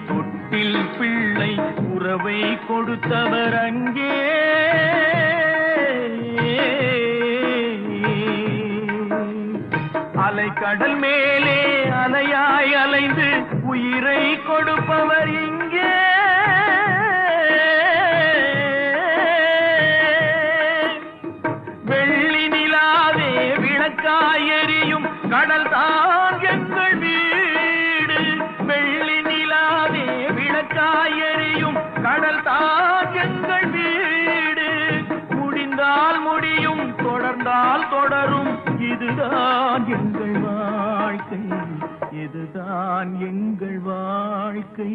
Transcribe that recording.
தொட்டில் பிள்ளை உறவை கொடுத்தவர் அங்கே அலைக்கடல் மேலே அலையாய் அலைந்து உயிரை கொடுப்பவர் இங்கே வெள்ளி நிலாவே விளக்காய் எரியும் கடல் தான் எங்கள் வீடு வெள்ளி நிலாவே விளக்காய் எரியும் கடல் தான் எங்கள் வீடு முடிந்தால் முடியும் தொடர்ந்தால் தொடரும் இதுதான் எங்கள் வாழ்க்கை இதுதான் எங்கள் வாழ்க்கை